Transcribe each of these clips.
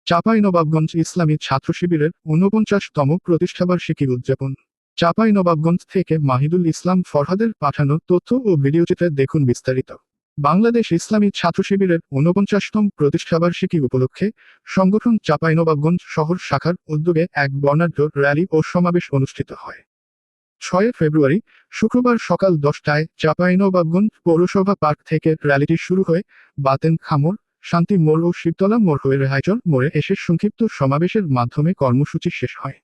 চাঁপাইনবাবগঞ্জ ইসলামী ছাত্র শিবিরের ৪৯তম প্রতিষ্ঠাবার্ষিকী উদযাপন। চাঁপাইনবাবগঞ্জ থেকে মাহিদুল ইসলাম ফরহাদের পাঠানো তথ্য ও ভিডিওচিত্রে দেখুন বিস্তারিত। বাংলাদেশ ইসলামী ছাত্র শিবিরের ৪৯তম প্রতিষ্ঠাবার্ষিকী উপলক্ষে সংগঠন চাঁপাইনবাবগঞ্জ শহর শাখার উদ্যোগে এক বর্ণাঢ্য র্যালি ও সমাবেশ অনুষ্ঠিত হয়। ৬ ফেব্রুয়ারি শুক্রবার সকাল ১০টায় চাঁপাইনবাবগঞ্জ পৌরসভা পার্ক থেকে র্যালিটি শুরু হয়ে বাতেন খামর, শান্তি মোড় ও শিবতলা মোড় হয়ে রেহাইচর মোড়ে এসে সংক্ষিপ্ত সমাবেশের মাধ্যমে কর্মসূচি শেষ হয়।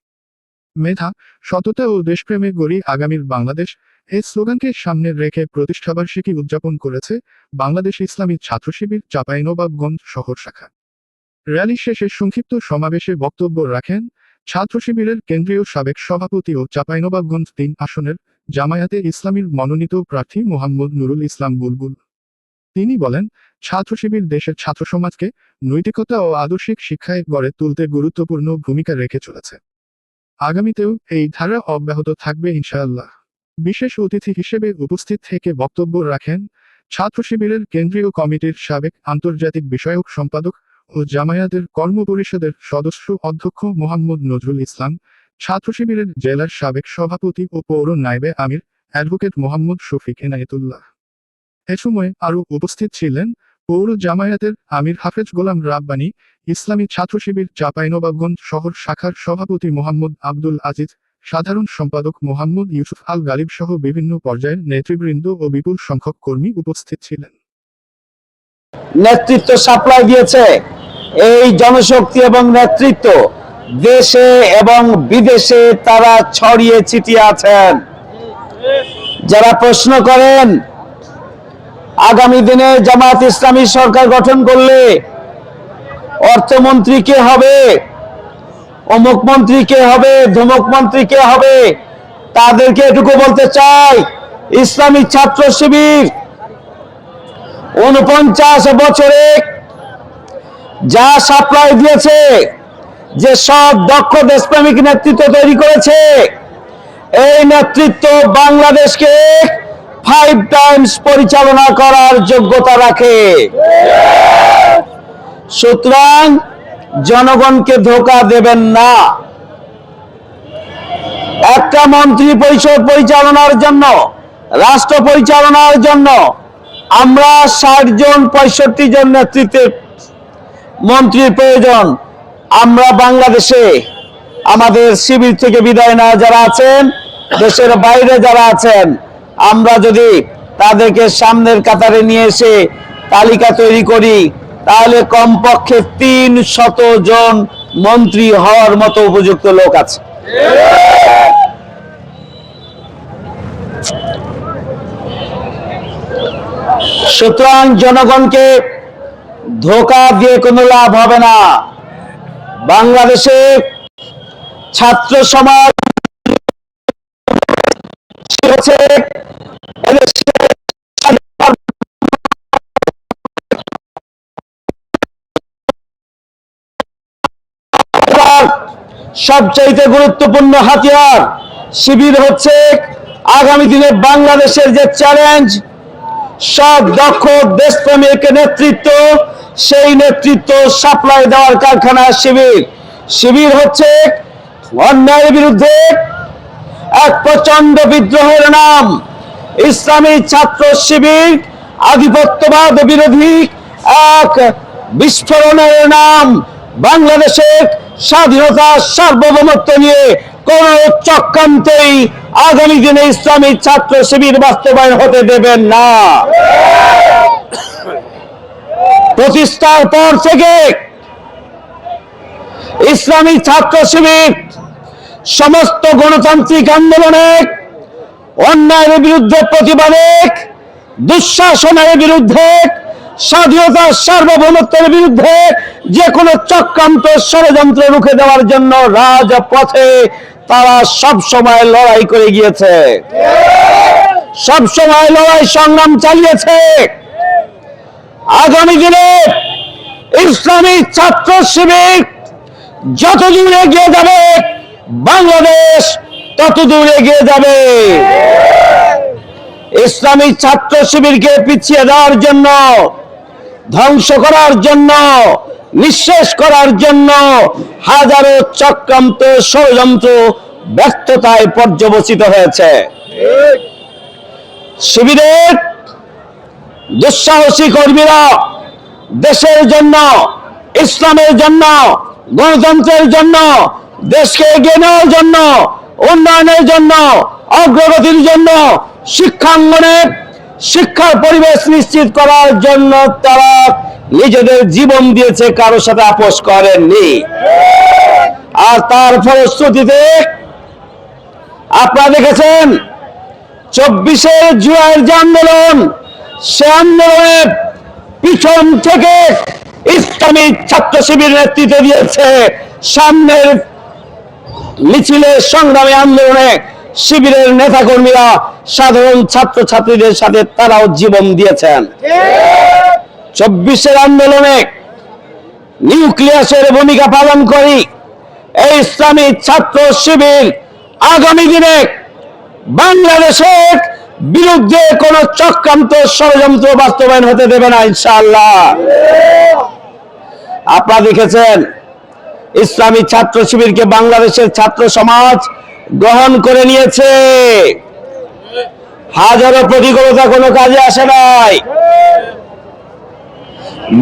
মেধা, সততা ও দেশপ্রেমে গড়ি আগামীর বাংলাদেশ এই স্লোগানকে সামনে রেখে প্রতিষ্ঠাবার্ষিকী উদযাপন করেছে বাংলাদেশ ইসলামী ছাত্র শিবির চাঁপাইনবাবগঞ্জ শহর শাখা। র্যালি শেষে সংক্ষিপ্ত সমাবেশে বক্তব্য রাখেন ছাত্র শিবিরের কেন্দ্রীয় সাবেক সভাপতি ও চাঁপাইনবাবগঞ্জ ৩ আসনের জামায়াতে ইসলামীর মনোনীত প্রার্থী মোহাম্মদ নুরুল ইসলাম বুলবুল। তিনি বলেন, ছাত্র শিবির দেশের ছাত্র সমাজকে নৈতিকতা ও আদর্শিক শিক্ষায় গড়ে তুলতে গুরুত্বপূর্ণ ভূমিকা রেখে চলেছে। আগামীতেও এই ধারা অব্যাহত থাকবে ইনশাআল্লাহ। বিশেষ অতিথি হিসেবে উপস্থিত থেকে বক্তব্য রাখেন ছাত্র শিবিরের কেন্দ্রীয় কমিটির সাবেক আন্তর্জাতিক বিষয়ক সম্পাদক ও জামায়াতের কর্মপরিষদের সদস্য অধ্যক্ষ মোহাম্মদ নজরুল ইসলাম, ছাত্র শিবিরের জেলার সাবেক সভাপতি ও পৌর নায়েবে আমির অ্যাডভোকেট মোহাম্মদ শফিক এনায়েতুল্লাহ। এ সময় আরও উপস্থিত ছিলেন পৌর জামায়াতের আমির হাফেজ গোলাম রাব্বানী, ইসলামী ছাত্র শিবির চাঁপাইনবাবগঞ্জ শহর শাখার সভাপতি মোহাম্মদ আব্দুল আজিজ, সাধারণ সম্পাদক মোহাম্মদ ইউসুফ আল গালিব সহ বিভিন্ন পর্যায়ের নেতৃবৃন্দ ও বিপুল সংখ্যক কর্মী উপস্থিত ছিলেন। নেতৃত্ব সাপ্লাই দিয়েছে এই জনশক্তি এবং নেতৃত্ব দেশে এবং বিদেশে তারা ছড়িয়ে ছিটিয়ে আছেন। যারা প্রশ্ন করেন আগামী দিনে জামায়াত ইসলামী সরকার গঠন করলে অর্থমন্ত্রী কে হবে, অমুক মন্ত্রী কে হবে, ধমুক মন্ত্রী কে হবে, তাদেরকে এটুকু বলতে চাই, ইসলামী ছাত্র শিবির ৪৯ বছরে যা সাপ্লাই দিয়েছে, যে সব দক্ষ দেশপ্রেমিক নেতৃত্ব তৈরি করেছে, এই নেতৃত্ব বাংলাদেশকে 5 টাইমস পরিচালনা করার যোগ্যতা রাখে। সুতরাং জনগণকে ধোঁকা দেবেন না। একটা মন্ত্রী পরিষদ পরিচালনার জন্য, রাষ্ট্র পরিচালনার জন্য আমরা 60 জন 65 জন নেতৃত্বের মন্ত্রীর প্রয়োজন। আমরা বাংলাদেশে আমাদের শিবির থেকে বিদায় না যারা আছেন, দেশের বাইরে যারা আছেন, আমরা যদি তাদেরকে সামনের কাতারে নিয়ে এসে তালিকা তৈরি করি, তাহলে কমপক্ষে 300 জন মন্ত্রী হওয়ার মতো উপযুক্ত লোক আছে। সুতরাং জনগণকে ধোঁকা দিয়ে কোনো লাভ হবে না। বাংলাদেশে ছাত্র সমাজ সবচাইতে গুরুত্বপূর্ণ হাতিয়ার। শিবির হচ্ছে আগামী দিনে বাংলাদেশের যে চ্যালেঞ্জ, সব দক্ষ দেশপ্রেমিক নেতৃত্ব, সেই নেতৃত্ব সাপ্লাই দেওয়ার কারখানা শিবির। শিবির হচ্ছে অন্যায়ের বিরুদ্ধে এক প্রচন্ড বিদ্রোহের নাম। ইসলামী ছাত্র শিবির আধিপত্যবাদ বিরোধী এক বিস্ফোরণের নাম। বাংলাদেশের স্বাধীনতা সার্বভৌমত্ব নিয়ে কোন চক্রান্তই আগামী দিনে ইসলামী ছাত্র শিবির বাস্তবায়ন হতে দেবেন না। প্রতিষ্ঠার পর থেকে ইসলামী ছাত্র শিবির সমস্ত গণতান্ত্রিক আন্দোলনে, অন্যায়ের বিরুদ্ধে প্রতিবাদে, দুঃশাসনের বিরুদ্ধে, স্বাধীনতার সার্বভৌমত্বের বিরুদ্ধে যে কোনো চক্রান্ত ষড়যন্ত্র রুখে দেওয়ার জন্য রাজপথে তারা সব সময় লড়াই করে গিয়েছে, সব সময় লড়াই সংগ্রাম চালিয়েছে। আগামী দিনে ইসলামী ছাত্র শিবির যত দূর এগিয়ে যাবে, বাংলাদেশ তত দূর এগিয়ে যাবে। ইসলামী ছাত্র শিবিরকে পিছিয়ে দেওয়ার জন্য, ধ্বংস করার জন্য, নিঃশেষ করার জন্য হাজারো চক্রান্ত ষড়যন্ত্র ব্যর্থতায় পর্যবসিত হয়েছে। শিবিরের দুঃসাহসী কর্মীরা দেশের জন্য, ইসলামের জন্য, গণতন্ত্রের জন্য, দেশকে এগিয়ে নেওয়ার জন্য, উন্নয়নের জন্য, অগ্রগতির জন্য, শিক্ষাঙ্গনে শিক্ষার পরিবেশ নিশ্চিত করার জন্য তারা নিজেদের জীবন দিয়েছে, কারোর সাথে আপোষ করেননি। আর তার ফলশ্রুতিতে আপনারা দেখেছেন 24শে জুলাইয়ের যে আন্দোলন, সে আন্দোলনের পিছন থেকে ইসলামী ছাত্র শিবির নেতৃত্ব দিয়েছে। সামনের মিছিলে, সংগ্রামী আন্দোলনে শিবিরের নেতাকর্মীরা সাধারণ ছাত্র ছাত্রীদের সাথে তারাও জীবন দিয়েছেন। 24শে আন্দোলনে নিউক্লিয়াসের ভূমিকা পালন করি এই ইসলামী ছাত্র শিবির আগামী দিনে বাংলাদেশের বিরুদ্ধে কোন চক্রান্ত ষড়যন্ত্র বাস্তবায়ন হতে দেবে না ইনশাআল্লাহ। আপনারা দেখেছেন ইসলামী ছাত্র শিবিরকে বাংলাদেশের ছাত্র সমাজ গ্রহণ করে নিয়েছে। হাজারো প্রতিকূলতা কোনো কাজে আসে নাই।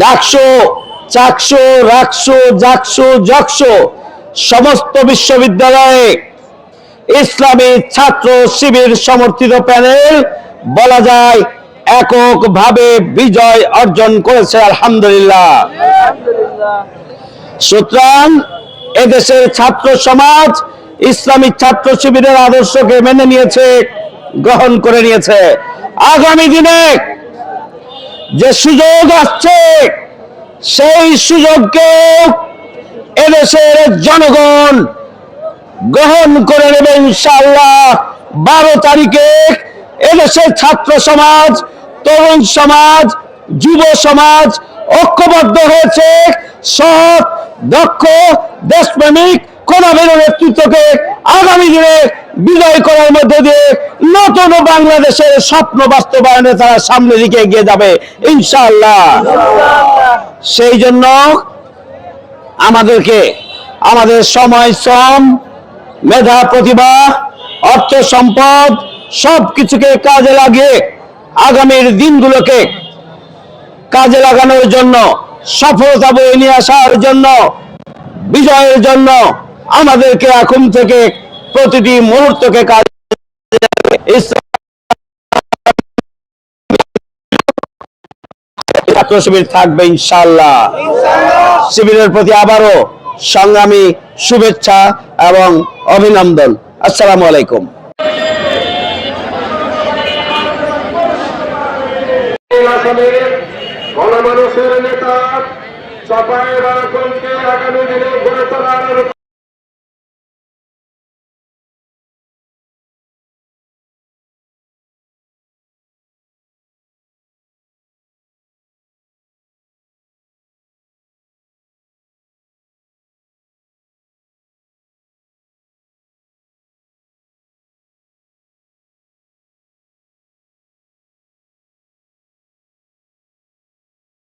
ডাকসু, চাকসু, রাকসু, জাকসু, জকসু সমস্ত বিশ্ববিদ্যালয়ে ইসলামী ছাত্র শিবির সমর্থিত প্যানেল বলা যায় এককভাবে বিজয় অর্জন করেছে, আলহামদুলিল্লাহ। সুতরাং এদেশের ছাত্র সমাজ ইসলামী ছাত্র শিবিরের আদর্শকে মেনে নিয়েছে, গ্রহণ করে নিয়েছে। আগামী দিনে যে সুযোগ আসছে, সেই সুযোগকে এদেশের জনগণ গ্রহণ করে নেবে ইনশাআল্লাহ। 12 তারিখে এদেশের ছাত্র সমাজ, তরুণ সমাজ, যুব সমাজ ঐক্যবদ্ধ হয়েছে। সৎ, দক্ষ, দেশপ্রেমিক কোনভাবে নেতৃত্বকে আগামী দিনে বিজয় করার মধ্যে দিয়ে নতুন বাংলাদেশের স্বপ্ন বাস্তবায়নে তারা সামনের দিকে এগিয়ে যাবে ইনশাআল্লাহ। সেই জন্য আমাদেরকে আমাদের সময়, শ্রম, মেধা, প্রতিভা, অর্থ সম্পদ সবকিছুকে কাজে লাগিয়ে আগামীর দিনগুলোকে কাজে লাগানোর জন্য, সফলতা বয়ে নিয়ে আসার জন্য, বিজয়ের জন্য আমাদেরকে এখন থেকে প্রতিটি মুহূর্তকে কাজে ছাত্র শিবির থাকবে ইনশাআল্লাহ। শিবিরের প্রতি আবারও সংগ্রামী শুভেচ্ছা এবং অভিনন্দন। আসসালামু আলাইকুম। গণমানুষের নেতা চাঁপাইনবাবগঞ্জকে আগামী দিনে গড়ে তোলার